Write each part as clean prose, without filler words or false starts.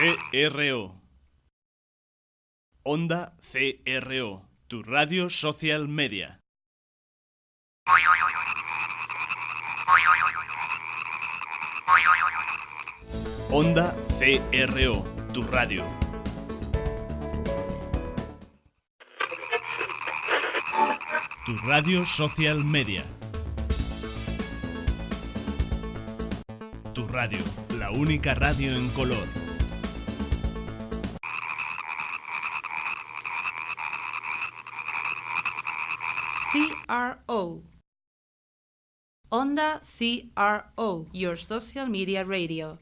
CRO. Onda CRO, tu radio social media. Onda CRO, tu radio. Tu radio social media. Tu radio, la única radio en color. CRO. Onda CRO, your social media radio.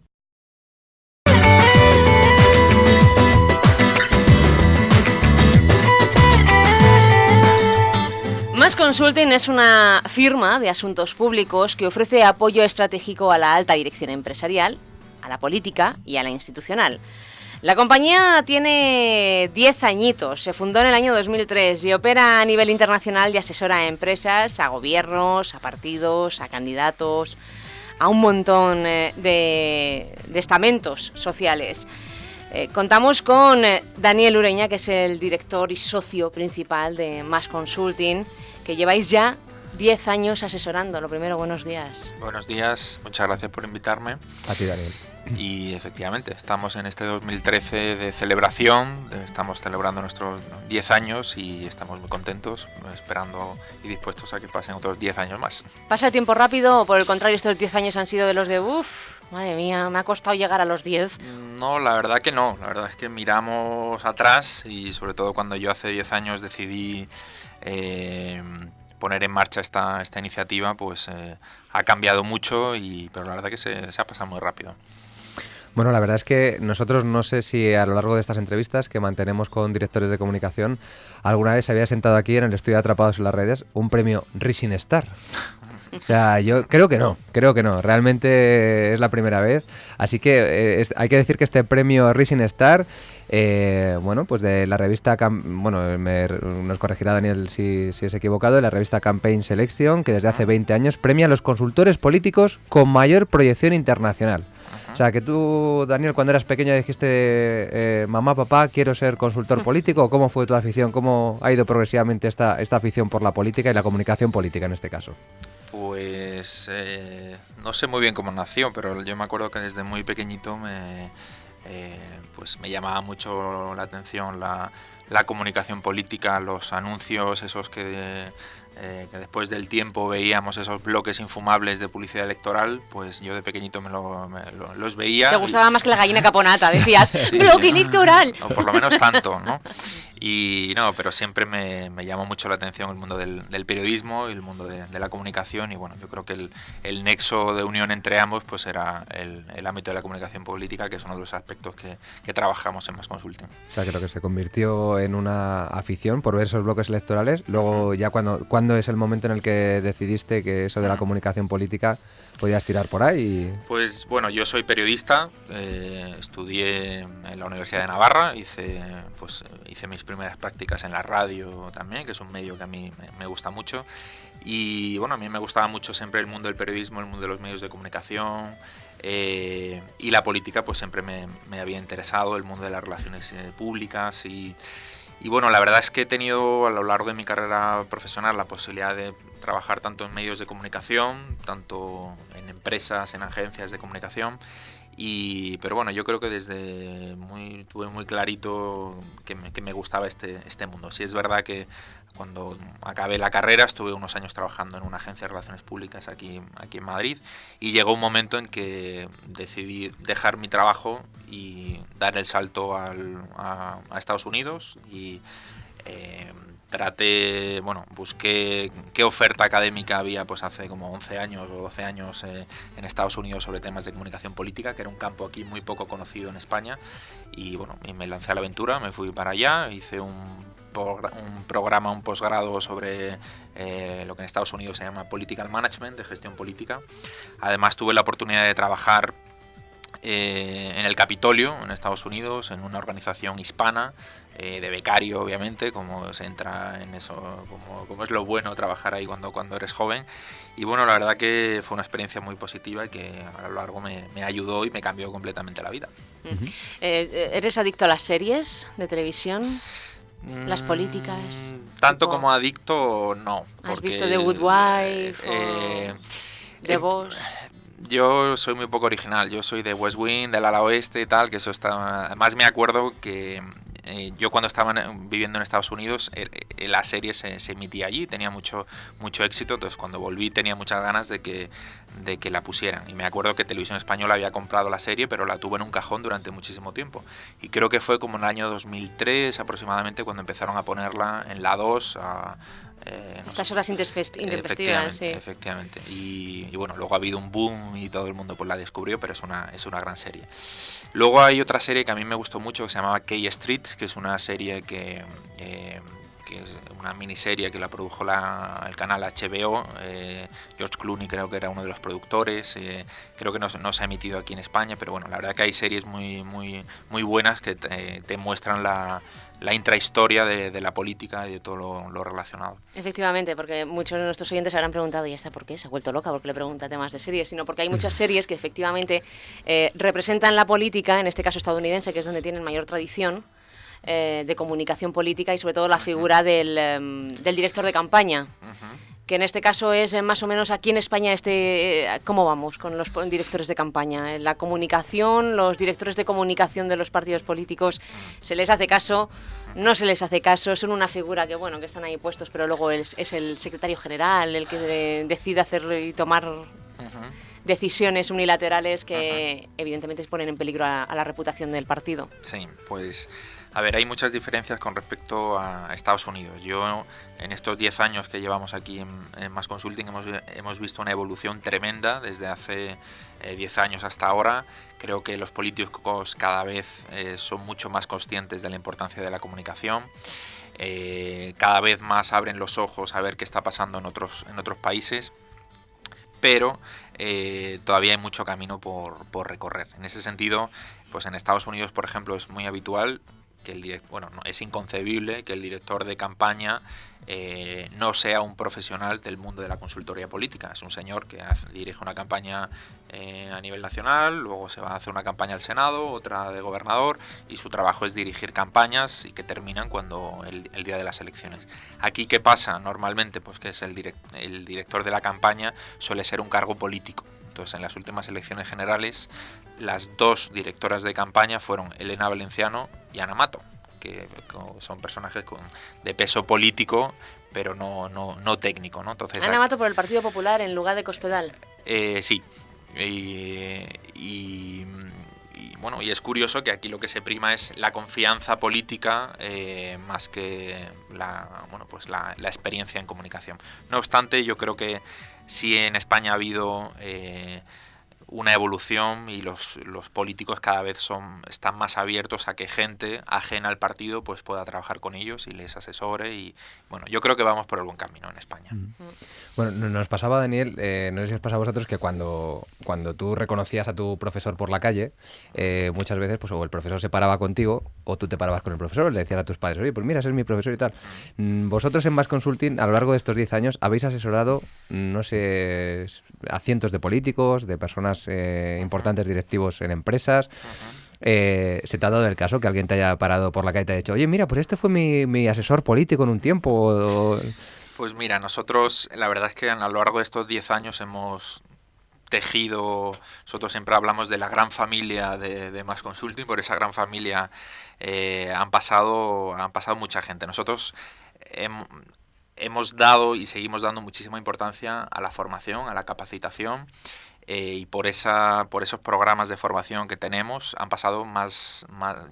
Más Consulting es una firma de asuntos públicos que ofrece apoyo estratégico a la alta dirección empresarial, a la política y a la institucional. La compañía tiene 10 añitos, se fundó en el año 2003 y opera a nivel internacional y asesora a empresas, a gobiernos, a partidos, a candidatos, a un montón de estamentos sociales. Contamos con Daniel Ureña, que es el director y socio principal de Más Consulting, que lleváis ya 10 años asesorando. Lo primero, buenos días. Buenos días, muchas gracias por invitarme. A ti, Daniel. Y efectivamente, estamos en este 2013 de celebración, estamos celebrando nuestros 10 años y estamos muy contentos, esperando y dispuestos a que pasen otros 10 años más. ¿Pasa el tiempo rápido o por el contrario estos 10 años han sido de los de madre mía, me ha costado llegar a los 10? No, la verdad que no, la verdad es que miramos atrás y sobre todo cuando yo hace 10 años decidí poner en marcha esta iniciativa, pues ha cambiado mucho, pero la verdad que se ha pasado muy rápido. Bueno, la verdad es que nosotros, no sé si a lo largo de estas entrevistas que mantenemos con directores de comunicación, alguna vez se había sentado aquí en el estudio de Atrapados en las Redes un premio Rising Star. O sea, yo creo que no, realmente es la primera vez. Así que hay que decir que este premio Rising Star, bueno, pues de la revista, nos corregirá Daniel si es equivocado, de la revista Campaign Selection, que desde hace 20 años premia a los consultores políticos con mayor proyección internacional. O sea, que tú, Daniel, cuando eras pequeño dijiste, mamá, papá, quiero ser consultor político. ¿Cómo fue tu afición? ¿Cómo ha ido progresivamente esta afición por la política y la comunicación política en este caso? Pues no sé muy bien cómo nació, pero yo me acuerdo que desde muy pequeñito pues me llamaba mucho la atención la comunicación política, los anuncios esos que después del tiempo veíamos, esos bloques infumables de publicidad electoral, pues yo de pequeñito los veía. Te gustaba más que la gallina caponata, decías, sí, bloque electoral. O por lo menos tanto, ¿no? Y no, pero siempre me llamó mucho la atención el mundo del periodismo y el mundo de la comunicación, y bueno, yo creo que el nexo de unión entre ambos pues era el ámbito de la comunicación política, que es uno de los aspectos que trabajamos en Más Consulting. O sea, creo que se convirtió en una afición por ver esos bloques electorales. Luego ya ¿cuándo es el momento en el que decidiste que eso de la comunicación política podías tirar por ahí? Pues bueno, yo soy periodista, estudié en la Universidad de Navarra, hice mis primeras prácticas en la radio también, que es un medio que a mí me gusta mucho, y bueno, a mí me gustaba mucho siempre el mundo del periodismo, el mundo de los medios de comunicación, y la política pues siempre me había interesado, el mundo de las relaciones públicas y bueno, la verdad es que he tenido a lo largo de mi carrera profesional la posibilidad de trabajar tanto en medios de comunicación, tanto en empresas, en agencias de comunicación, pero bueno, yo creo que tuve muy clarito que me gustaba este mundo. Sí es verdad que cuando acabé la carrera estuve unos años trabajando en una agencia de relaciones públicas aquí en Madrid, y llegó un momento en que decidí dejar mi trabajo y dar el salto a Estados Unidos y busqué qué oferta académica había pues hace como 11 años o 12 años en Estados Unidos sobre temas de comunicación política, que era un campo aquí muy poco conocido en España, y bueno, me lancé a la aventura, me fui para allá, hice un posgrado sobre lo que en Estados Unidos se llama Political Management, de gestión política. Además tuve la oportunidad de trabajar en el Capitolio, en Estados Unidos, en una organización hispana, de becario, obviamente, como se entra en eso, como es lo bueno trabajar ahí cuando eres joven. Y bueno, la verdad que fue una experiencia muy positiva y que a lo largo me ayudó y me cambió completamente la vida. ¿Eres adicto a las series de televisión? ¿Las políticas? Tanto como adicto, no. ¿Has visto The Good Wife o The Boss? Yo soy muy poco original. Yo soy de West Wing, del ala oeste y tal, que eso está... Además me acuerdo que yo cuando estaba viviendo en Estados Unidos, la serie se emitía allí, tenía mucho éxito, entonces cuando volví tenía muchas ganas de que la pusieran. Y me acuerdo que Televisión Española había comprado la serie, pero la tuvo en un cajón durante muchísimo tiempo. Y creo que fue como en el año 2003 aproximadamente cuando empezaron a ponerla en la 2, estas horas intempestivas, sí. Efectivamente. Y bueno, luego ha habido un boom y todo el mundo pues la descubrió, pero es una gran serie. Luego hay otra serie que a mí me gustó mucho que se llamaba K Street, que es una serie que es una miniserie que la produjo el canal HBO. George Clooney creo que era uno de los productores. Creo que no se ha emitido aquí en España, pero bueno, la verdad que hay series muy buenas que te muestran la intrahistoria de la política y de todo lo relacionado. Efectivamente, porque muchos de nuestros oyentes habrán preguntado, ¿y esta por qué? ¿Se ha vuelto loca porque le pregunta temas de series? Sino porque hay muchas series que efectivamente representan la política, en este caso estadounidense, que es donde tienen mayor tradición de comunicación política y sobre todo la figura del director de campaña. Que en este caso es más o menos aquí en España ¿cómo vamos con los directores de campaña? La comunicación, los directores de comunicación de los partidos políticos, ¿se les hace caso? No se les hace caso, son una figura que están ahí puestos, pero luego es el secretario general el que decide hacer y tomar decisiones unilaterales que evidentemente ponen en peligro a la reputación del partido. Sí, pues... A ver, hay muchas diferencias con respecto a Estados Unidos. Yo, en estos 10 años que llevamos aquí en Más Consulting, hemos visto una evolución tremenda desde hace 10 años hasta ahora. Creo que los políticos cada vez son mucho más conscientes de la importancia de la comunicación. Cada vez más abren los ojos a ver qué está pasando en otros países. Pero todavía hay mucho camino por recorrer. En ese sentido, pues en Estados Unidos, por ejemplo, es muy habitual que es inconcebible que el director de campaña no sea un profesional del mundo de la consultoría política. Es un señor que dirige una campaña a nivel nacional, luego se va a hacer una campaña al Senado, otra de gobernador, y su trabajo es dirigir campañas y que terminan cuando el día de las elecciones. Aquí, ¿qué pasa? Normalmente, pues que es el director de la campaña suele ser un cargo político. Entonces, en las últimas elecciones generales, las dos directoras de campaña fueron Elena Valenciano y Ana Mato, que son personajes de peso político, pero no técnico, ¿no? Entonces, Ana Mato por el Partido Popular en lugar de Cospedal. Sí. Y es curioso que aquí lo que se prima es la confianza política más que la experiencia en comunicación. No obstante, yo creo que sí en España ha habido una evolución y los políticos cada vez están más abiertos a que gente ajena al partido pues pueda trabajar con ellos y les asesore, y bueno, yo creo que vamos por el buen camino en España. Bueno, nos pasaba, Daniel, no sé si os pasa a vosotros, que cuando tú reconocías a tu profesor por la calle, muchas veces pues o el profesor se paraba contigo o tú te parabas con el profesor, o le decías a tus padres, oye, pues mira, ese es mi profesor y tal. Vosotros en Más Consulting, a lo largo de estos 10 años, habéis asesorado, no sé, a cientos de políticos, de personas importantes, directivos en empresas. ¿Se te ha dado el caso que alguien te haya parado por la calle y te haya dicho, oye, mira, pues este fue mi asesor político en un tiempo? Pues mira, nosotros, la verdad es que a lo largo de estos 10 años hemos tejido, nosotros siempre hablamos de la gran familia de Más Consulting, por esa gran familia han pasado mucha gente. Nosotros hemos dado y seguimos dando muchísima importancia a la formación, a la capacitación, y por esos programas de formación que tenemos han pasado más,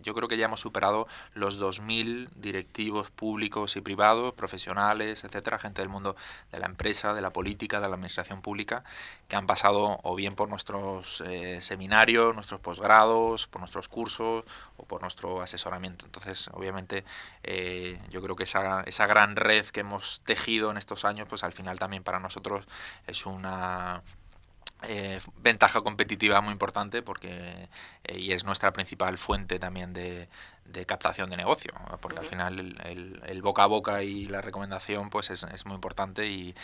yo creo que ya hemos superado los 2.000 directivos públicos y privados, profesionales, etcétera, gente del mundo de la empresa, de la política, de la administración pública, que han pasado o bien por nuestros seminarios, nuestros posgrados, por nuestros cursos o por nuestro asesoramiento. Entonces, obviamente, yo creo que esa gran red que hemos tejido en estos años, pues al final también para nosotros es una ventaja competitiva muy importante porque y es nuestra principal fuente también de captación de negocio, porque al final el boca a boca y la recomendación pues es muy importante y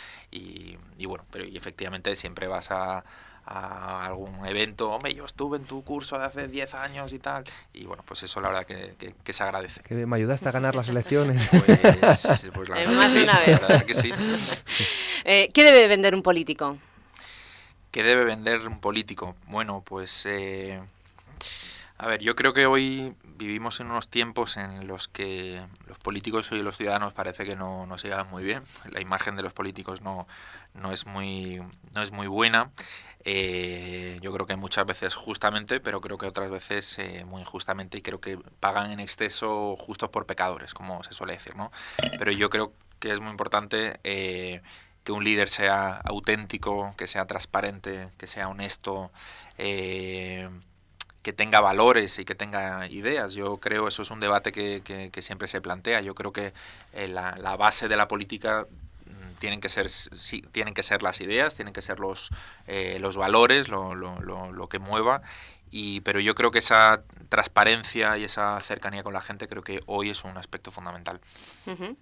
bueno, pero y efectivamente siempre vas a algún evento, hombre, yo estuve en tu curso de hace 10 años y tal, y bueno, pues eso la verdad que se agradece. Que me ayudaste a ganar las elecciones. Pues la verdad Más que de sí, una vez. la verdad que sí. ¿Qué debe vender un político? ¿Qué debe vender un político? Bueno, pues a ver, yo creo que hoy vivimos en unos tiempos en los que los políticos y los ciudadanos parece que no se llevan muy bien. La imagen de los políticos no es muy buena. Yo creo que muchas veces justamente, pero creo que otras veces muy injustamente, y creo que pagan en exceso justos por pecadores, como se suele decir, ¿no? Pero yo creo que es muy importante que un líder sea auténtico, que sea transparente, que sea honesto, que tenga valores y que tenga ideas. Yo creo, eso es un debate que siempre se plantea. Yo creo que la base de la política tienen que ser las ideas, tienen que ser los valores, lo que mueva. Pero yo creo que esa transparencia y esa cercanía con la gente creo que hoy es un aspecto fundamental. Uh-huh.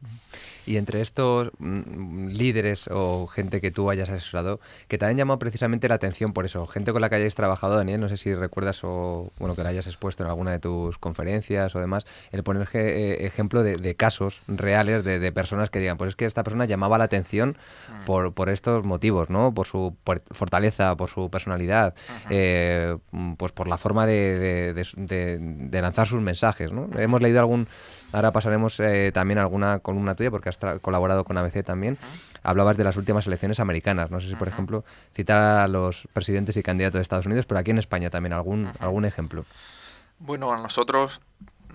Y entre estos líderes o gente que tú hayas asesorado, que te han llamado precisamente la atención por eso, gente con la que hayáis trabajado, Daniel, no sé si recuerdas o bueno que la hayas expuesto en alguna de tus conferencias o demás, el poner ejemplo de casos reales de personas que digan, pues es que esta persona llamaba la atención por estos motivos, ¿no? Por su fortaleza, por su personalidad, pues por la forma de lanzar sus mensajes, ¿no? Hemos leído ahora pasaremos también alguna columna tuya porque has colaborado con ABC también. Hablabas de las últimas elecciones americanas. No sé si, por ejemplo, citar a los presidentes y candidatos de Estados Unidos, pero aquí en España también algún ejemplo. Bueno, nosotros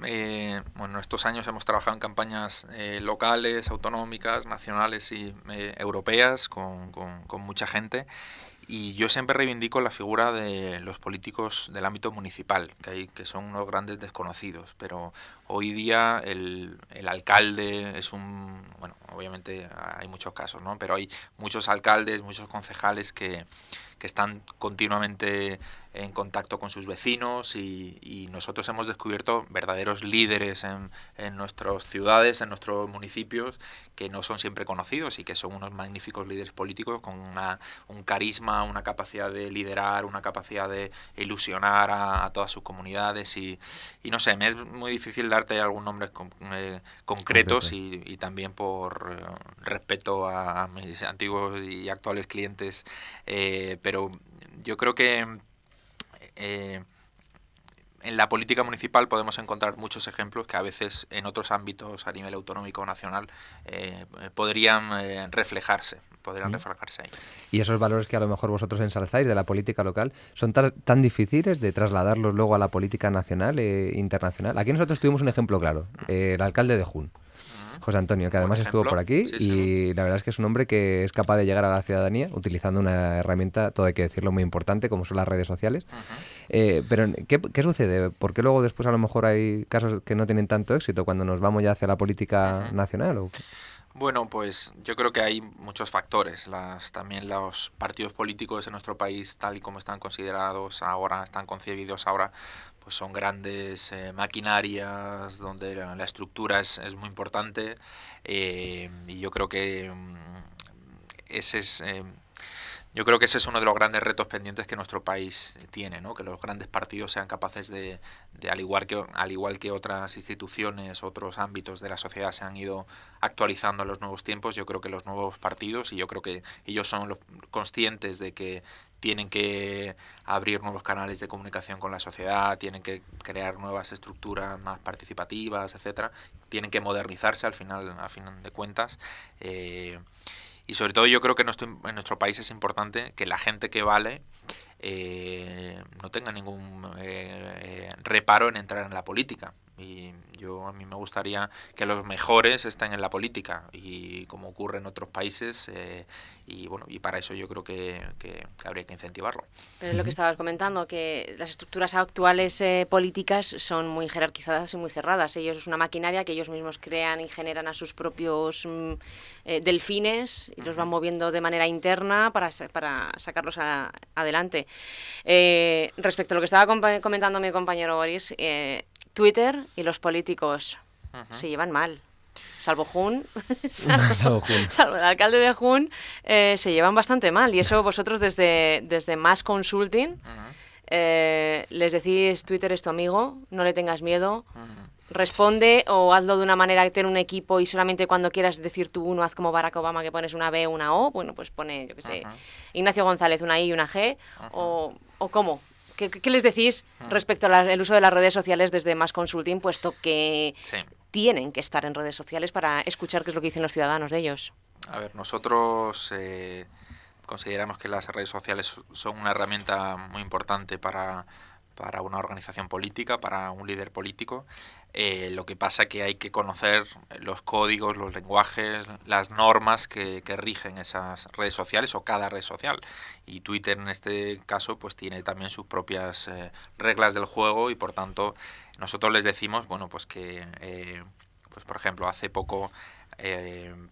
estos años hemos trabajado en campañas locales, autonómicas, nacionales y europeas con mucha gente. Y yo siempre reivindico la figura de los políticos del ámbito municipal, que son unos grandes desconocidos. Pero hoy día el alcalde es bueno, obviamente hay muchos casos, ¿no? Pero hay muchos alcaldes, muchos concejales que están continuamente en contacto con sus vecinos y nosotros hemos descubierto verdaderos líderes en nuestras ciudades, en nuestros municipios, que no son siempre conocidos y que son unos magníficos líderes políticos con un carisma, una capacidad de liderar, una capacidad de ilusionar a todas sus comunidades y no sé, me es muy difícil darte algún nombre concretos y también por respeto a mis antiguos y actuales clientes, pero yo creo que en la política municipal podemos encontrar muchos ejemplos que a veces en otros ámbitos a nivel autonómico o nacional podrían reflejarse ahí. Y esos valores que a lo mejor vosotros ensalzáis de la política local son tan difíciles de trasladarlos luego a la política nacional e internacional. Aquí nosotros tuvimos un ejemplo claro, el alcalde de Jun, José Antonio, que además estuvo por aquí y la verdad es que es un hombre que es capaz de llegar a la ciudadanía utilizando una herramienta, todo hay que decirlo, muy importante, como son las redes sociales. Pero ¿qué sucede? ¿Por qué luego después a lo mejor hay casos que no tienen tanto éxito cuando nos vamos ya hacia la política nacional? ¿O qué? Bueno, pues yo creo que hay muchos factores. También los partidos políticos en nuestro país, tal y como están considerados ahora, están concebidos ahora, pues son grandes maquinarias donde la estructura es muy importante y yo creo que ese es uno de los grandes retos pendientes que nuestro país tiene, ¿no? Que los grandes partidos sean capaces de al igual que otras instituciones, otros ámbitos de la sociedad se han ido actualizando en los nuevos tiempos. Yo creo que los nuevos partidos, y yo creo que ellos son los conscientes de que tienen que abrir nuevos canales de comunicación con la sociedad, tienen que crear nuevas estructuras más participativas, etcétera. Tienen que modernizarse a fin de cuentas. Y sobre todo yo creo que en nuestro país es importante que la gente que vale no tenga ningún reparo en entrar en la política. Y A mí me gustaría que los mejores estén en la política, y como ocurre en otros países, y para eso yo creo que habría que incentivarlo. Pero es lo que estabas comentando, que las estructuras actuales políticas son muy jerarquizadas y muy cerradas. Ellos es una maquinaria que ellos mismos crean y generan a sus propios delfines y los van moviendo de manera interna para sacarlos adelante. Respecto a lo que estaba comentando mi compañero Boris, Twitter y los políticos se llevan mal. Salvo Jun, salvo el alcalde de Jun, se llevan bastante mal. Y eso vosotros desde Mass Consulting les decís: Twitter es tu amigo, no le tengas miedo, responde o hazlo de una manera que tenga un equipo, y solamente cuando quieras decir tú uno, haz como Barack Obama, que pones una B o una O, bueno, pues pone, yo qué sé, Ignacio González, una I y una G, o ¿cómo? ¿Qué les decís respecto al uso de las redes sociales desde Mass Consulting, puesto que tienen que estar en redes sociales para escuchar qué es lo que dicen los ciudadanos de ellos? A ver, nosotros consideramos que las redes sociales son una herramienta muy importante para una organización política, para un líder político. Lo que pasa que hay que conocer los códigos, los lenguajes, las normas que rigen esas redes sociales, o cada red social. Y Twitter en este caso pues tiene también sus propias reglas del juego, y por tanto nosotros les decimos, bueno, pues que pues por ejemplo hace poco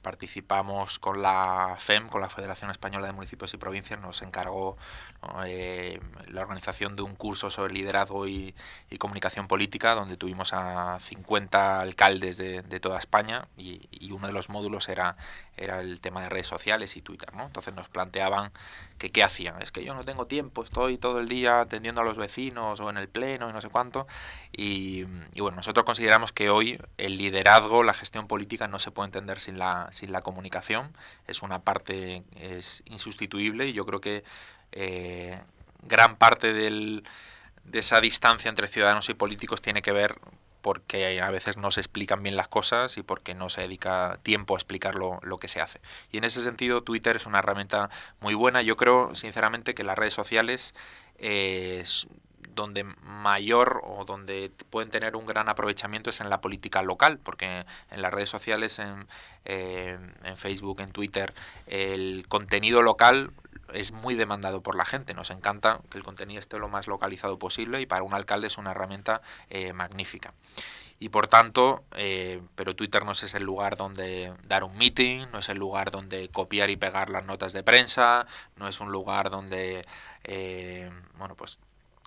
participamos con la FEM, con la Federación Española de Municipios y Provincias. Nos encargó la organización de un curso sobre liderazgo y comunicación política, donde tuvimos a 50 alcaldes de toda España, y uno de los módulos era el tema de redes sociales y Twitter, ¿no? Entonces nos planteaban que qué hacían. Es que yo no tengo tiempo, estoy todo el día atendiendo a los vecinos o en el pleno y no sé cuánto. Y bueno, nosotros consideramos que hoy el liderazgo, la gestión política no se puede entender sin la comunicación. Es una parte insustituible, y yo creo que gran parte de esa distancia entre ciudadanos y políticos tiene que ver porque a veces no se explican bien las cosas y porque no se dedica tiempo a explicar lo que se hace. Y en ese sentido Twitter es una herramienta muy buena. Yo creo sinceramente que las redes sociales donde mayor o donde pueden tener un gran aprovechamiento es en la política local, porque en las redes sociales, en Facebook, en Twitter, el contenido local es muy demandado por la gente. Nos encanta que el contenido esté lo más localizado posible, y para un alcalde es una herramienta magnífica. Y por tanto, pero Twitter no es el lugar donde dar un meeting, no es el lugar donde copiar y pegar las notas de prensa, no es un lugar donde, bueno, pues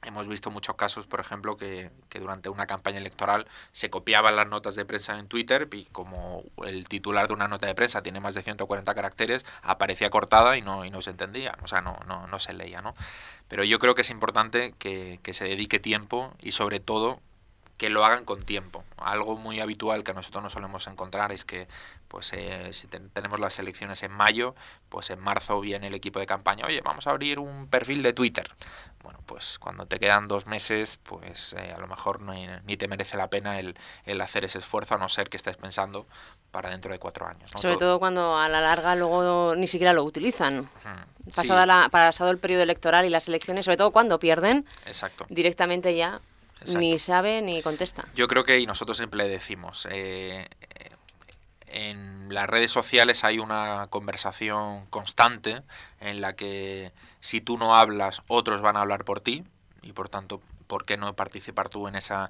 hemos visto muchos casos, por ejemplo, que durante una campaña electoral se copiaban las notas de prensa en Twitter, y como el titular de una nota de prensa tiene más de 140 caracteres, aparecía cortada y no se entendía, o sea, no se leía, ¿no? Pero yo creo que es importante que se dedique tiempo, y sobre todo que lo hagan con tiempo. Algo muy habitual que nosotros no solemos encontrar es que pues si tenemos las elecciones en mayo, pues en marzo viene el equipo de campaña: oye, vamos a abrir un perfil de Twitter. Bueno, pues cuando te quedan 2 meses, pues a lo mejor ni te merece la pena el hacer ese esfuerzo, a no ser que estés pensando para dentro de 4 años, ¿no? Sobre todo cuando a la larga luego ni siquiera lo utilizan. Sí. Pasado el periodo electoral y las elecciones, sobre todo cuando pierden, Exacto. Directamente ya Exacto. Ni sabe ni contesta. Yo creo que, y nosotros siempre le decimos, en las redes sociales hay una conversación constante en la que si tú no hablas, otros van a hablar por ti, y por tanto, ¿por qué no participar tú en esa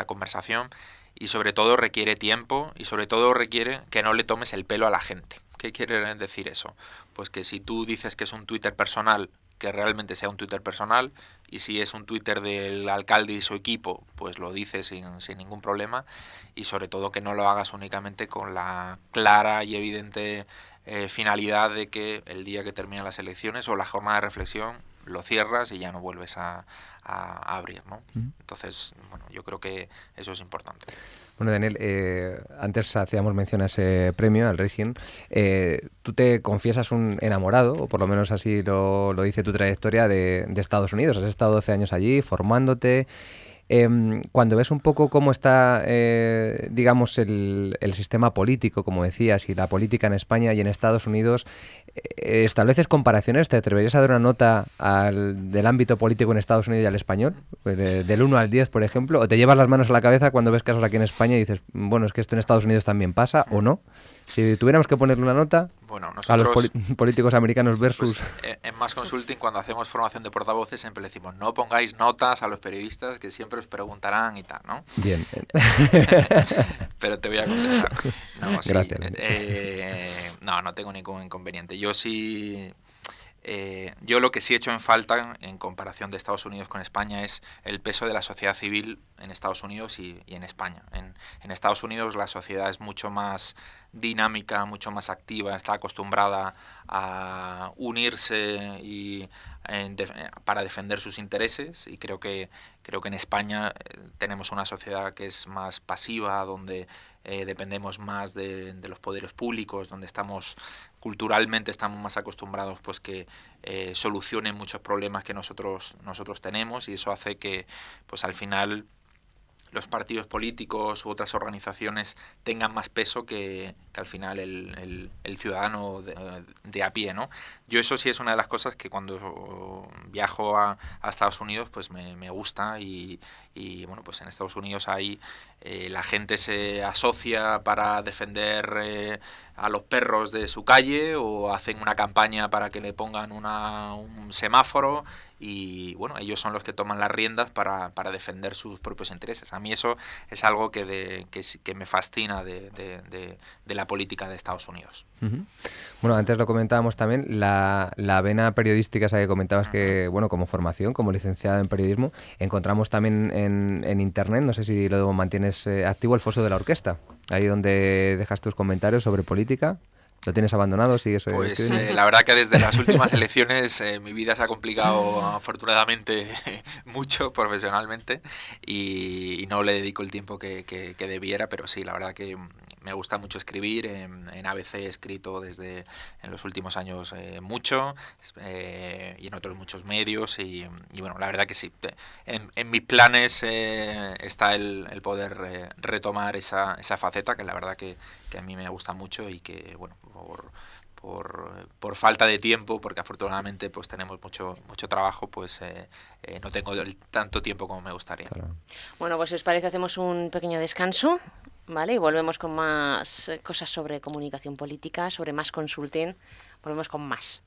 conversación? Y sobre todo requiere tiempo, y sobre todo requiere que no le tomes el pelo a la gente. ¿Qué quiere decir eso? Pues que si tú dices que es un Twitter personal, que realmente sea un Twitter personal, y si es un Twitter del alcalde y su equipo, pues lo dices sin ningún problema, y sobre todo que no lo hagas únicamente con la clara y evidente finalidad de que el día que terminan las elecciones o la jornada de reflexión lo cierras y ya no vuelves a abrir, ¿no? Entonces, bueno, yo creo que eso es importante. Bueno, Daniel, antes hacíamos mención a ese premio, al Rising. Tú te confiesas un enamorado, o por lo menos así lo dice tu trayectoria, de Estados Unidos. Has estado 12 años allí formándote. Cuando ves un poco cómo está, digamos, el sistema político, como decías, y la política en España y en Estados Unidos, ¿estableces comparaciones? ¿Te atreverías a dar una nota del ámbito político en Estados Unidos y al español? Del 1 al 10, por ejemplo. ¿O te llevas las manos a la cabeza cuando ves casos aquí en España y dices, bueno, es que esto en Estados Unidos también pasa, o no? Si tuviéramos que ponerle una nota a los políticos americanos versus... Pues, en Más Consulting, cuando hacemos formación de portavoces, siempre le decimos, no pongáis notas a los periodistas que siempre os preguntarán y tal, ¿no? Bien. Pero te voy a contestar. No, sí, gracias. No tengo ningún inconveniente. Yo sí... yo lo que sí he hecho en falta en comparación de Estados Unidos con España es el peso de la sociedad civil en Estados Unidos y en España. En Estados Unidos la sociedad es mucho más dinámica, mucho más activa, está acostumbrada a unirse para defender sus intereses, y creo que en España tenemos una sociedad que es más pasiva, donde dependemos más de los poderes públicos, donde culturalmente estamos más acostumbrados pues que solucionen muchos problemas que nosotros tenemos, y eso hace que pues al final los partidos políticos u otras organizaciones tengan más peso que al final el ciudadano de a pie, ¿no? Yo eso sí es una de las cosas que cuando viajo a Estados Unidos pues me gusta, y bueno, pues en Estados Unidos la gente se asocia para defender a los perros de su calle, o hacen una campaña para que le pongan un semáforo, y bueno, ellos son los que toman las riendas para defender sus propios intereses. A mí eso es algo que me fascina de la política de Estados Unidos. Uh-huh. Bueno, antes lo comentábamos también, la vena periodística esa que comentabas, que, bueno, como formación, como licenciada en periodismo, encontramos también en internet, no sé si lo mantienes activo, el Foso de la Orquesta, ahí donde dejas tus comentarios sobre política. ¿Lo tienes abandonado? ¿Sigues Pues la verdad que desde las últimas elecciones mi vida se ha complicado afortunadamente mucho profesionalmente, y no le dedico el tiempo que debiera, pero sí, la verdad que me gusta mucho escribir. En ABC he escrito en los últimos años mucho, y en otros muchos medios, y bueno, la verdad que sí, en mis planes está el poder retomar esa faceta, que la verdad que a mí me gusta mucho, y que bueno, por falta de tiempo, porque afortunadamente pues tenemos mucho trabajo, pues no tengo tanto tiempo como me gustaría. Claro. Bueno, pues si os parece hacemos un pequeño descanso, ¿vale? Y volvemos con más cosas sobre comunicación política, sobre Más Consulting. Volvemos con más.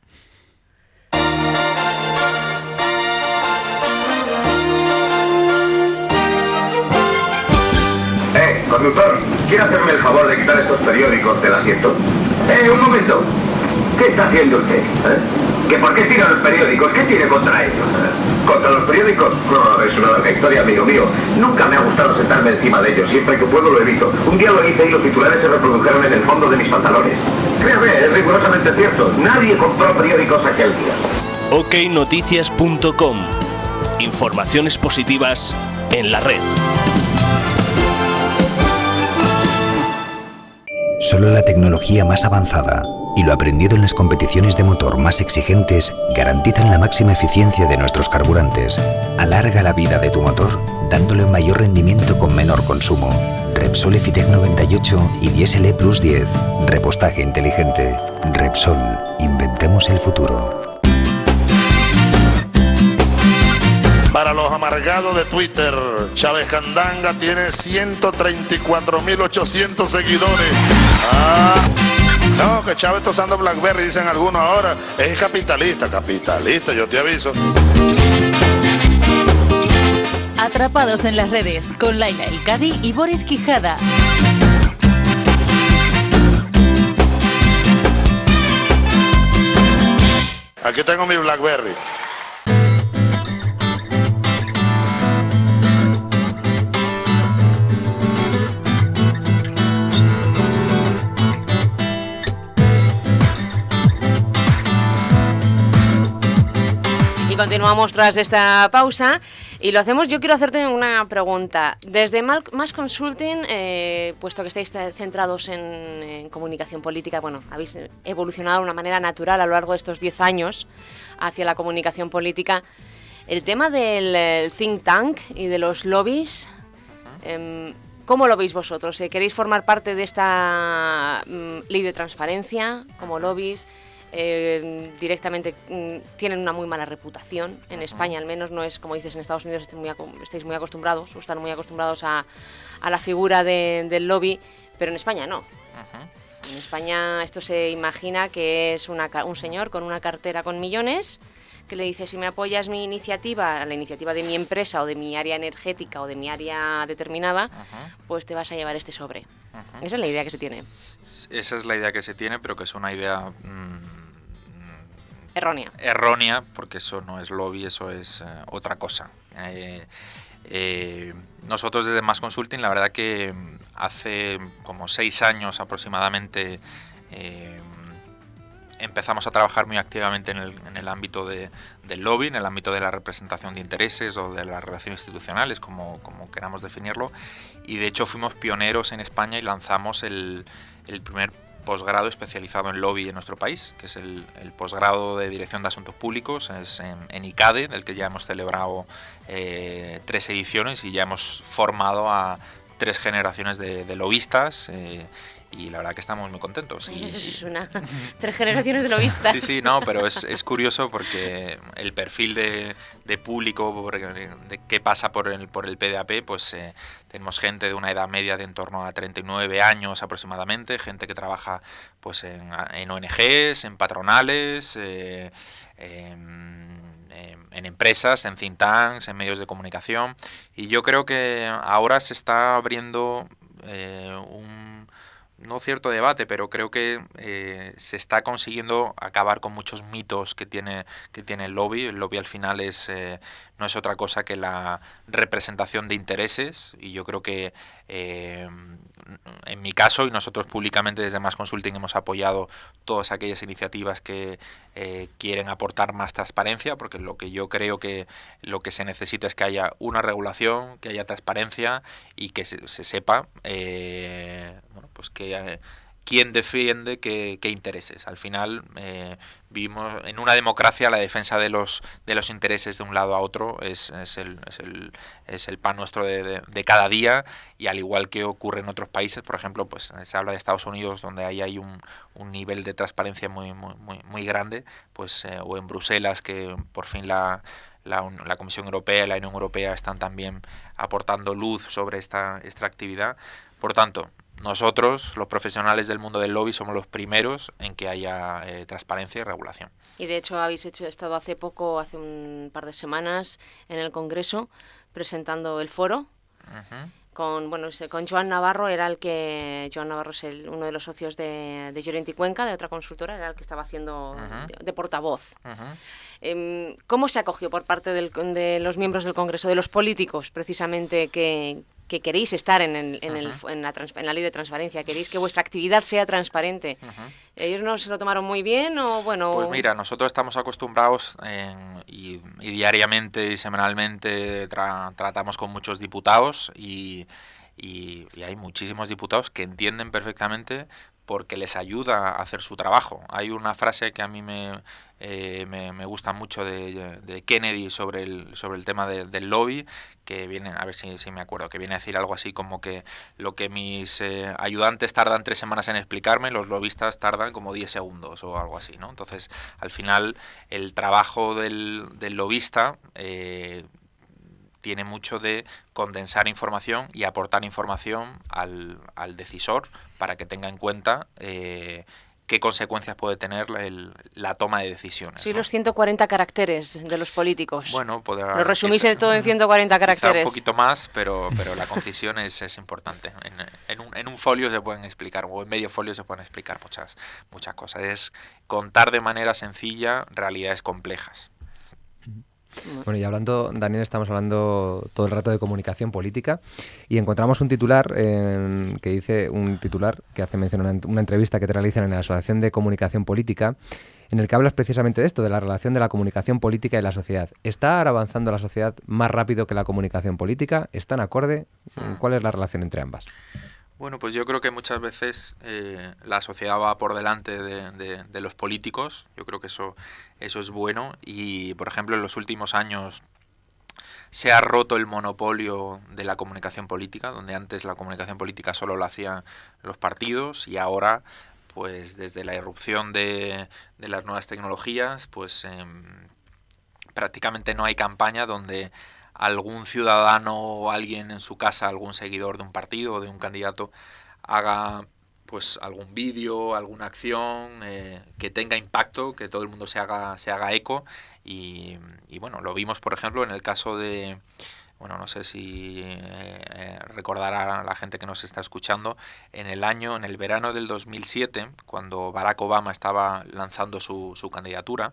Conductor, ¿quiere hacerme el favor de quitar estos periódicos del asiento? Un momento. ¿Qué está haciendo usted? ¿Que por qué tira los periódicos? ¿Qué tiene contra ellos? ¿Contra los periódicos? No, es una larga historia, amigo mío. Nunca me ha gustado sentarme encima de ellos. Siempre que puedo lo evito. Un día lo hice y los titulares se reprodujeron en el fondo de mis pantalones. Créame, es rigurosamente cierto. Nadie compró periódicos aquel día. oknoticias.com. Informaciones positivas en la red. Solo la tecnología más avanzada y lo aprendido en las competiciones de motor más exigentes garantizan la máxima eficiencia de nuestros carburantes. Alarga la vida de tu motor, dándole un mayor rendimiento con menor consumo. Repsol Efitec 98 y Diesel E Plus 10. Repostaje inteligente. Repsol. Inventemos el futuro. Para los amargados de Twitter, Chávez Candanga tiene 134.800 seguidores. No, que Chávez está usando BlackBerry, dicen algunos ahora. Es capitalista, yo te aviso. Atrapados en las redes con Laila Elcadi y Boris Quijada. Aquí tengo mi BlackBerry. Continuamos tras esta pausa y lo hacemos. Yo quiero hacerte una pregunta. Desde Más Consulting, puesto que estáis centrados en comunicación política, bueno, habéis evolucionado de una manera natural a lo largo de estos 10 años hacia la comunicación política. El tema del think tank y de los lobbies, ¿cómo lo veis vosotros? ¿Queréis formar parte de esta ley de transparencia como lobbies? Directamente tienen una muy mala reputación. En España, al menos, no es como dices, en Estados Unidos estáis muy acostumbrados, o están muy acostumbrados a la figura del lobby, pero en España no. En España esto se imagina que es un señor con una cartera con millones que le dice: si me apoyas mi iniciativa, la iniciativa de mi empresa o de mi área energética o de mi área determinada, pues te vas a llevar este sobre. Esa es la idea que se tiene. Esa es la idea que se tiene, pero que es una idea errónea, porque eso no es lobby, eso es otra cosa. Nosotros desde Más Consulting, la verdad que hace como 6 años aproximadamente empezamos a trabajar muy activamente en el ámbito del lobby, en el ámbito de la representación de intereses o de las relaciones institucionales, como queramos definirlo, y de hecho fuimos pioneros en España y lanzamos el primer posgrado especializado en lobby en nuestro país, que es el posgrado de Dirección de Asuntos Públicos, es en ICADE, del que ya hemos celebrado 3 ediciones y ya hemos formado a 3 generaciones de lobistas, y la verdad que estamos muy contentos. Es una 3 generaciones de lobistas. Sí, no, pero es curioso porque el perfil de público de que pasa por el PDAP, pues tenemos gente de una edad media de en torno a 39 años aproximadamente, gente que trabaja pues en ONGs, en patronales, en empresas, en think tanks, en medios de comunicación, y yo creo que ahora se está abriendo no cierto debate, pero creo que se está consiguiendo acabar con muchos mitos que tiene el lobby. El lobby al final no es otra cosa que la representación de intereses, y yo creo que en mi caso, y nosotros públicamente desde Más Consulting hemos apoyado todas aquellas iniciativas que quieren aportar más transparencia, porque lo que yo creo que lo que se necesita es que haya una regulación, que haya transparencia y que se sepa pues que quién defiende qué intereses. Al final vivimos en una democracia, la defensa de los intereses de un lado a otro es el pan nuestro de cada día, y al igual que ocurre en otros países, por ejemplo, pues se habla de Estados Unidos, donde ahí hay un nivel de transparencia muy grande, pues o en Bruselas, que por fin la Comisión Europea y la Unión Europea están también aportando luz sobre esta actividad. Por tanto, nosotros, los profesionales del mundo del lobby, somos los primeros en que haya transparencia y regulación. Y de hecho habéis estado hace un par de semanas, en el Congreso, presentando el foro. Con Joan Navarro. Joan Navarro es uno de los socios de Llorente y Cuenca, de otra consultora, era el que estaba haciendo de portavoz. ¿Cómo se acogió por parte de los miembros del Congreso, de los políticos, precisamente, que queréis estar en la ley de transparencia, queréis que vuestra actividad sea transparente? ¿Ellos no se lo tomaron muy bien o bueno? Pues mira, nosotros estamos acostumbrados y diariamente y semanalmente tratamos con muchos diputados y hay muchísimos diputados que entienden perfectamente, porque les ayuda a hacer su trabajo. Hay una frase que a mí me gusta mucho de Kennedy sobre el tema del lobby, que viene, a ver si me acuerdo, que viene a decir algo así como que lo que mis ayudantes tardan 3 semanas en explicarme, los lobistas tardan como 10 segundos o algo así, ¿no? Entonces, al final, el trabajo del lobista tiene mucho de condensar información y aportar información al decisor para que tenga en cuenta qué consecuencias puede tener la toma de decisiones. Sí, ¿no? Los 140 caracteres de los políticos. Bueno, lo resumís todo en 140 caracteres. Un poquito más, pero la concisión es importante. En un folio se pueden explicar, o en medio folio se pueden explicar muchas cosas. Es contar de manera sencilla realidades complejas. Bueno, y hablando, Daniel, estamos hablando todo el rato de comunicación política y encontramos un titular que hace mención a una entrevista que te realizan en la Asociación de Comunicación Política, en el que hablas precisamente de esto, de la relación de la comunicación política y la sociedad. ¿Está ahora avanzando la sociedad más rápido que la comunicación política? ¿Están acorde? ¿Cuál es la relación entre ambas? Bueno, pues yo creo que muchas veces la sociedad va por delante de los políticos. Yo creo que eso es bueno, y por ejemplo en los últimos años se ha roto el monopolio de la comunicación política, donde antes la comunicación política solo la hacían los partidos y ahora, pues desde la irrupción de las nuevas tecnologías, pues prácticamente no hay campaña donde algún ciudadano o alguien en su casa, algún seguidor de un partido o de un candidato, haga pues algún vídeo, alguna acción que tenga impacto, que todo el mundo se haga eco y bueno, lo vimos por ejemplo en el caso de, bueno, no sé si recordará la gente que nos está escuchando, en el verano del 2007, cuando Barack Obama estaba lanzando su candidatura,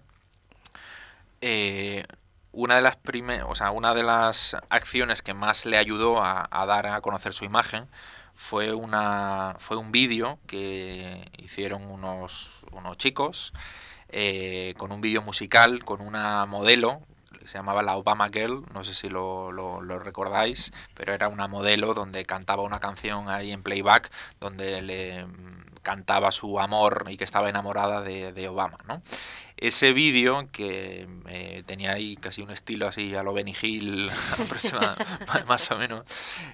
una de las acciones que más le ayudó a dar a conocer su imagen fue un vídeo que hicieron unos chicos con un vídeo musical con una modelo, se llamaba la Obama Girl, no sé si lo recordáis, pero era una modelo donde cantaba una canción ahí en playback, donde le cantaba su amor y que estaba enamorada de Obama, ¿no? Ese vídeo, que tenía ahí casi un estilo así a lo Benny Hill, más o menos,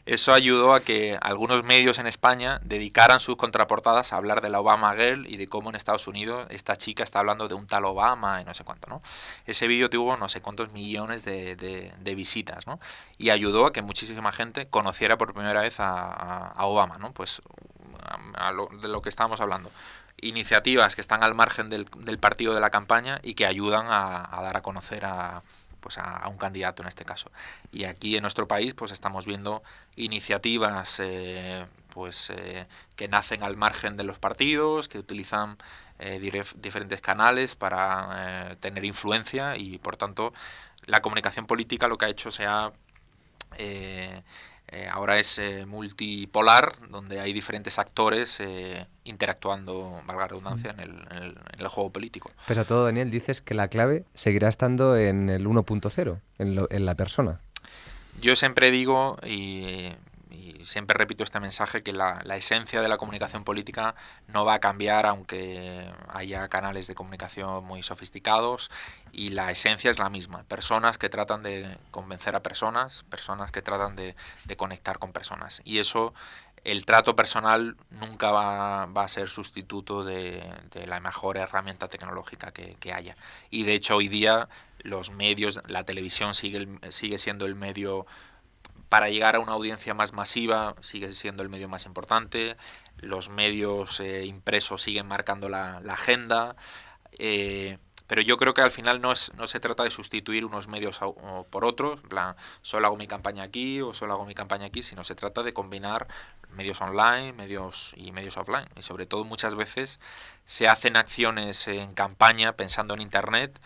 eso ayudó a que algunos medios en España dedicaran sus contraportadas a hablar de la Obama Girl y de cómo en Estados Unidos esta chica está hablando de un tal Obama y no sé cuánto, ¿no? Ese vídeo tuvo no sé cuántos millones de visitas, ¿no? Y ayudó a que muchísima gente conociera por primera vez a Obama, ¿no? Pues de lo que estábamos hablando. Iniciativas que están al margen del partido de la campaña y que ayudan a dar a conocer a un candidato en este caso. Y aquí en nuestro país pues estamos viendo iniciativas que nacen al margen de los partidos, que utilizan diferentes canales para tener influencia y por tanto la comunicación política lo que ha hecho ahora es multipolar, donde hay diferentes actores interactuando, valga la redundancia, en el juego político. Pese a todo, Daniel, dices que la clave seguirá estando en el 1.0, en la persona. Yo siempre digo y siempre repito este mensaje, que la esencia de la comunicación política no va a cambiar aunque haya canales de comunicación muy sofisticados, y la esencia es la misma. Personas que tratan de convencer a personas que tratan de conectar con personas. Y eso, el trato personal nunca va a ser sustituto de la mejor herramienta tecnológica que haya. Y de hecho hoy día los medios, la televisión sigue siendo el medio para llegar a una audiencia más masiva, sigue siendo el medio más importante. Los medios impresos siguen marcando la agenda, pero yo creo que al final no se trata de sustituir unos medios por otros, en plan, solo hago mi campaña aquí o solo hago mi campaña aquí, sino se trata de combinar medios online, medios offline. Y sobre todo muchas veces se hacen acciones en campaña pensando en Internet,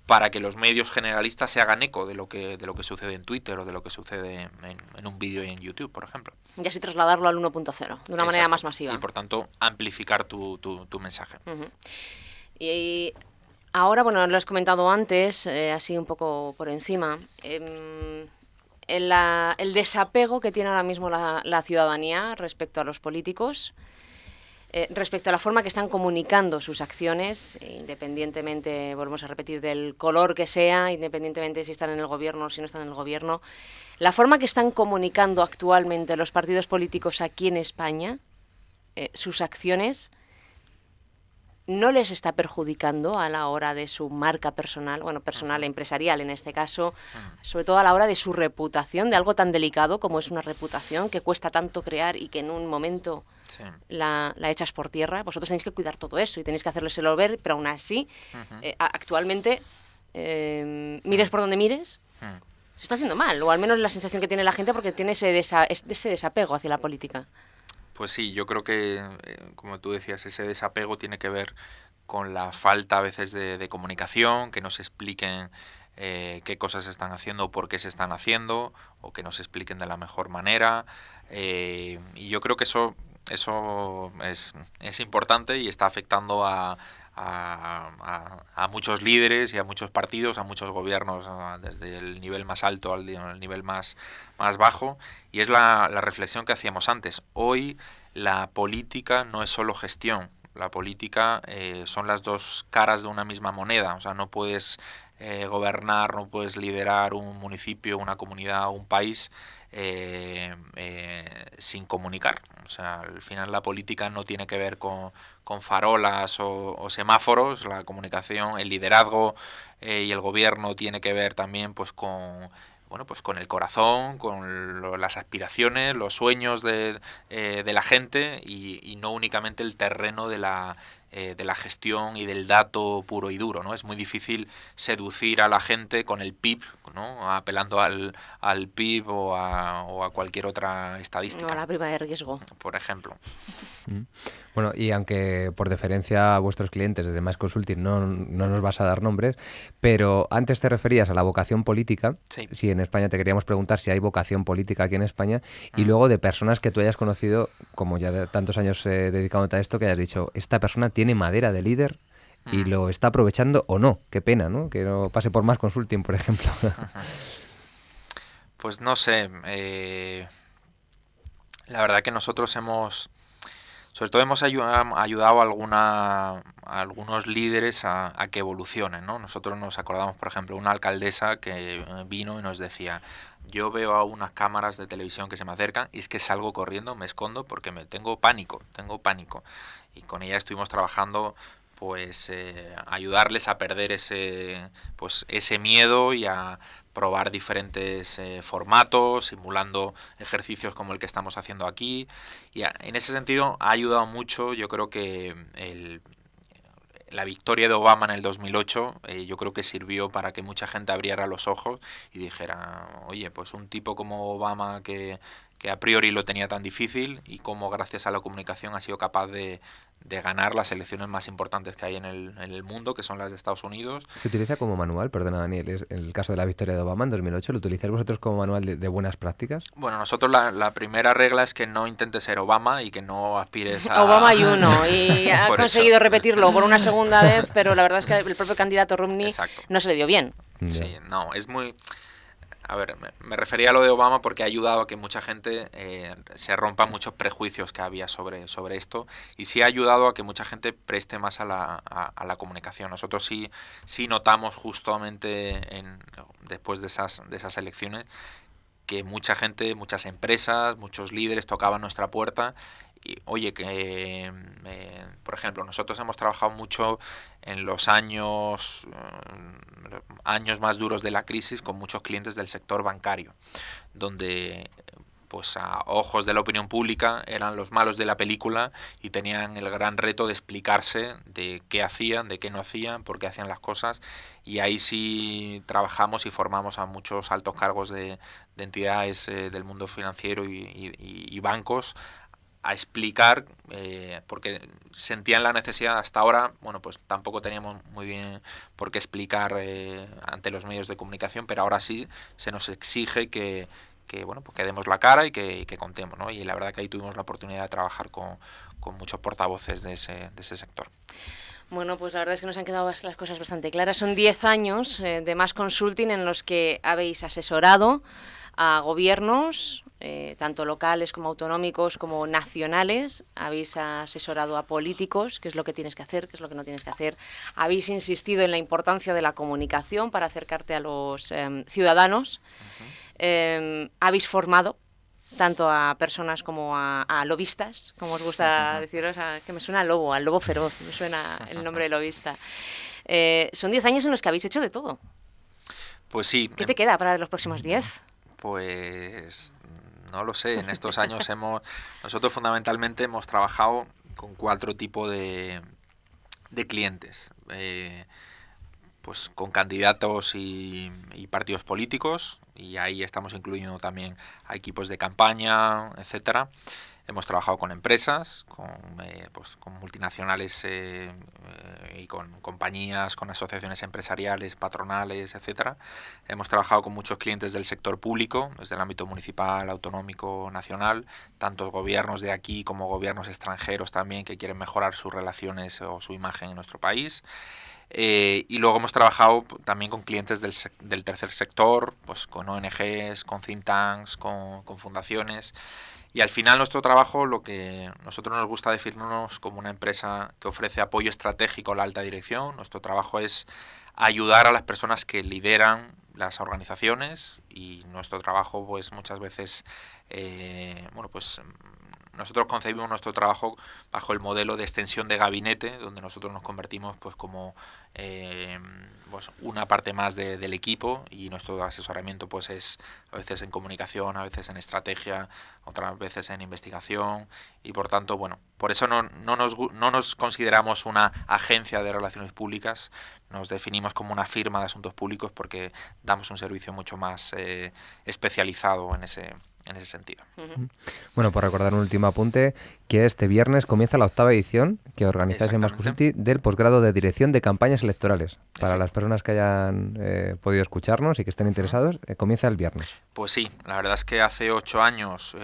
para que los medios generalistas se hagan eco de lo que sucede en Twitter o de lo que sucede en un vídeo en YouTube, por ejemplo. Y así trasladarlo al 1.0, de una manera más masiva. Y por tanto, amplificar tu mensaje. Uh-huh. Y ahora, bueno, lo has comentado antes, así un poco por encima, el desapego que tiene ahora mismo la ciudadanía respecto a los políticos, respecto a la forma que están comunicando sus acciones, independientemente, volvemos a repetir, del color que sea, independientemente si están en el gobierno o si no están en el gobierno, la forma que están comunicando actualmente los partidos políticos aquí en España, sus acciones, ¿no les está perjudicando a la hora de su marca personal, bueno, personal, empresarial en este caso, sobre todo a la hora de su reputación, de algo tan delicado como es una reputación que cuesta tanto crear y que en un momento la echas por tierra? Vosotros tenéis que cuidar todo eso y tenéis que hacérselo ver, pero aún así, actualmente, mires por donde mires, se está haciendo mal, o al menos la sensación que tiene la gente, porque tiene ese desapego hacia la política. Pues sí, yo creo que, como tú decías, ese desapego tiene que ver con la falta a veces de comunicación, que nos expliquen qué cosas se están haciendo o por qué se están haciendo, o que nos expliquen de la mejor manera. Y yo creo que eso es importante y está afectando a muchos líderes y a muchos partidos, a muchos gobiernos, desde el nivel más alto al nivel más bajo, y es la reflexión que hacíamos antes. Hoy la política no es solo gestión, la política son las dos caras de una misma moneda. O sea, no puedes gobernar, no puedes liderar un municipio, una comunidad, un país sin comunicar. O sea, al final la política no tiene que ver con farolas o semáforos. La comunicación, el liderazgo y el gobierno tiene que ver también pues con el corazón, con las aspiraciones, los sueños de la gente y no únicamente el terreno de la gestión y del dato puro y duro, ¿no? Es muy difícil seducir a la gente con el PIB, ¿no? Apelando al PIB o a cualquier otra estadística. No, a la prima de riesgo. Por ejemplo. Bueno, y aunque por deferencia a vuestros clientes desde Más Consulting no nos vas a dar nombres, pero antes te referías a la vocación política. Sí. Si en España te queríamos preguntar si hay vocación política aquí en España, y luego de personas que tú hayas conocido, como ya de tantos años dedicándote a esto, que hayas dicho, esta persona tiene madera de líder y lo está aprovechando o no. Qué pena, ¿no? Que no pase por Más Consulting, por ejemplo. Pues no sé. La verdad que nosotros sobre todo hemos ayudado a algunos líderes a que evolucionen, ¿no? Nosotros nos acordamos, por ejemplo, una alcaldesa que vino y nos decía: yo veo a unas cámaras de televisión que se me acercan y es que salgo corriendo, me escondo porque tengo pánico. Y con ella estuvimos trabajando pues ayudarles a perder ese miedo y a probar diferentes formatos, simulando ejercicios como el que estamos haciendo aquí. Y en ese sentido ha ayudado mucho. Yo creo que la victoria de Obama en el 2008 yo creo que sirvió para que mucha gente abriera los ojos y dijera: oye, pues un tipo como Obama que a priori lo tenía tan difícil, y cómo gracias a la comunicación ha sido capaz de ganar las elecciones más importantes que hay en el mundo, que son las de Estados Unidos. ¿Se utiliza como manual, perdona Daniel, en el caso de la victoria de Obama en 2008, lo utilizáis vosotros como manual de buenas prácticas? Bueno, nosotros la primera regla es que no intentes ser Obama y que no aspires a... Obama hay uno y ha Por conseguido eso. repetirlo por una segunda vez, pero la verdad es que el propio candidato Romney Exacto. no se le dio bien. Sí, no, es muy... A ver, me refería a lo de Obama porque ha ayudado a que mucha gente se rompa muchos prejuicios que había sobre esto, y sí ha ayudado a que mucha gente preste más a la comunicación. Nosotros sí notamos justamente después de esas elecciones que mucha gente, muchas empresas, muchos líderes tocaban nuestra puerta. Y, oye, que por ejemplo, nosotros hemos trabajado mucho en los años más duros de la crisis con muchos clientes del sector bancario, donde pues a ojos de la opinión pública eran los malos de la película y tenían el gran reto de explicarse de qué hacían, de qué no hacían, por qué hacían las cosas. Y ahí sí trabajamos y formamos a muchos altos cargos de entidades del mundo financiero y bancos a explicar, porque sentían la necesidad. Hasta ahora, bueno, pues tampoco teníamos muy bien por qué explicar ante los medios de comunicación, pero ahora sí se nos exige que bueno, pues que demos la cara y que contemos, ¿no? Y la verdad que ahí tuvimos la oportunidad de trabajar con muchos portavoces de ese sector. Bueno, pues la verdad es que nos han quedado las cosas bastante claras. Son 10 años de Más Consulting en los que habéis asesorado a gobiernos, tanto locales como autonómicos como nacionales. Habéis asesorado a políticos, qué es lo que tienes que hacer, qué es lo que no tienes que hacer. Habéis insistido en la importancia de la comunicación para acercarte a los ciudadanos. Habéis formado tanto a personas como a lobistas, como os gusta deciros, que me suena al lobo feroz, me suena el nombre de lobista. Son 10 años en los que habéis hecho de todo. Pues sí. ¿Qué te queda para los próximos 10? Pues no lo sé. En estos años nosotros fundamentalmente hemos trabajado con 4 tipos de clientes. Pues con candidatos y partidos políticos, y ahí estamos incluyendo también a equipos de campaña, etcétera. Hemos trabajado con empresas, con multinacionales y con compañías, con asociaciones empresariales, patronales, etcétera. Hemos trabajado con muchos clientes del sector público, desde el ámbito municipal, autonómico, nacional, tantos gobiernos de aquí como gobiernos extranjeros también que quieren mejorar sus relaciones o su imagen en nuestro país. Y luego hemos trabajado también con clientes del tercer sector, pues con ONGs, con think tanks, con fundaciones. Y al final nuestro trabajo, lo que nosotros nos gusta definirnos como una empresa que ofrece apoyo estratégico a la alta dirección. Nuestro trabajo es ayudar a las personas que lideran las organizaciones, y nuestro trabajo pues muchas veces nosotros concebimos nuestro trabajo bajo el modelo de extensión de gabinete, donde nosotros nos convertimos pues como una parte más del equipo, y nuestro asesoramiento pues es a veces en comunicación, a veces en estrategia, otras veces en investigación, y por tanto, por eso no nos consideramos una agencia de relaciones públicas, nos definimos como una firma de asuntos públicos porque damos un servicio mucho más especializado en ese sentido. Bueno, por recordar un último apunte, que este viernes comienza la 8ª edición que organizáis en Mas Consulting del posgrado de Dirección de Campañas Electorales. Para las personas que hayan podido escucharnos y que estén interesados, comienza el viernes. Pues sí, la verdad es que hace 8 años,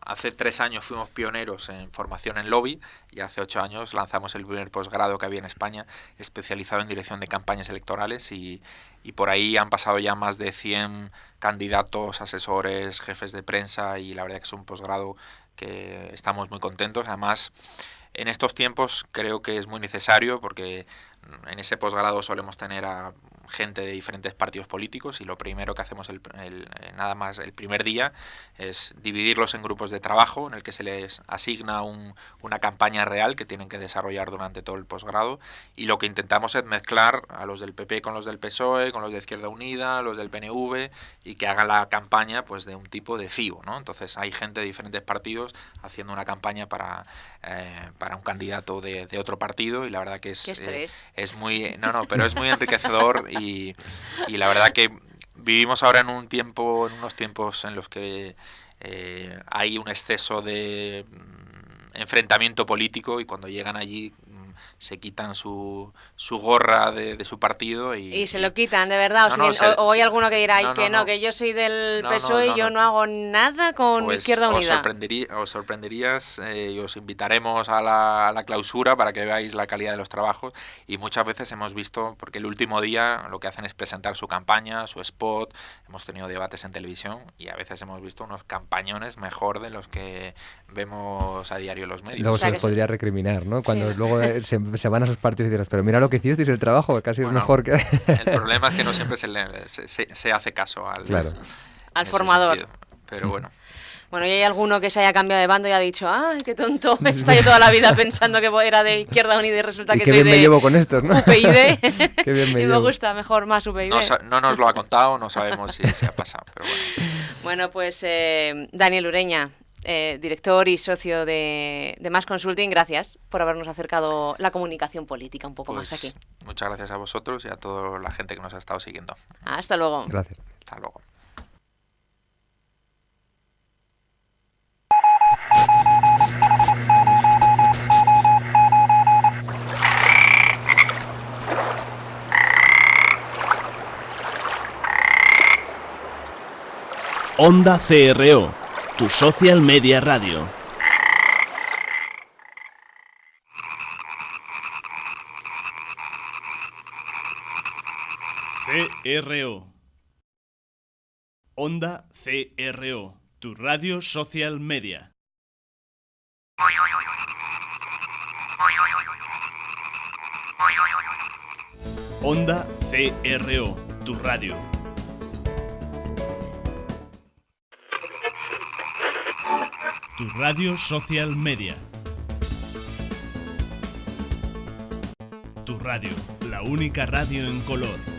hace 3 años fuimos pioneros en formación en lobby, y hace 8 años lanzamos el primer posgrado que había en España especializado en dirección de campañas electorales, y por ahí han pasado ya más de 100 candidatos, asesores, jefes de prensa, y la verdad que es un posgrado que estamos muy contentos. Además, en estos tiempos creo que es muy necesario, porque en ese posgrado solemos tener a gente de diferentes partidos políticos, y lo primero que hacemos nada más el primer día es dividirlos en grupos de trabajo en el que se les asigna una campaña real que tienen que desarrollar durante todo el posgrado, y lo que intentamos es mezclar a los del PP con los del PSOE, con los de Izquierda Unida, los del PNV, y que hagan la campaña pues de un tipo de CIO, ¿no? Entonces hay gente de diferentes partidos haciendo una campaña para un candidato de otro partido, y la verdad que es muy pero es muy enriquecedor, y la verdad que vivimos ahora en unos tiempos en los que hay un exceso de enfrentamiento político, y cuando llegan allí se quitan su gorra de su partido y se lo quitan, de verdad. O hay alguno que dirá que yo soy del PSOE y yo no hago nada con Izquierda Unida. Os sorprenderías, y os invitaremos a la clausura para que veáis la calidad de los trabajos, y muchas veces hemos visto, porque el último día lo que hacen es presentar su campaña, su spot, hemos tenido debates en televisión, y a veces hemos visto unos campañones mejor de los que vemos a diario en los medios. Luego se les podría recriminar, ¿no? Cuando luego se van a esos partidos y dirás, pero mira lo que hicisteis, el trabajo casi es mejor que... El problema es que no siempre se hace caso al formador. Sentido. Pero bueno. Bueno, ¿y hay alguno que se haya cambiado de bando y ha dicho, ¡ay, qué tonto! He estado yo toda la vida pensando que era de Izquierda Unida y resulta que soy de... qué bien me llevo con estos, ¿no? UPyD. Qué bien me y me gusta mejor más UPyD. No nos lo ha contado, no sabemos si se ha pasado, pero bueno. Bueno, pues Daniel Ureña, director y socio de Mas Consulting, gracias por habernos acercado la comunicación política un poco más aquí. Muchas gracias a vosotros y a toda la gente que nos ha estado siguiendo. Hasta luego. Gracias. Hasta luego. Onda CRO, tu social media radio. CRO. Onda CRO, tu radio social media. Onda CRO, tu radio. Tu radio social media. Tu radio, la única radio en color.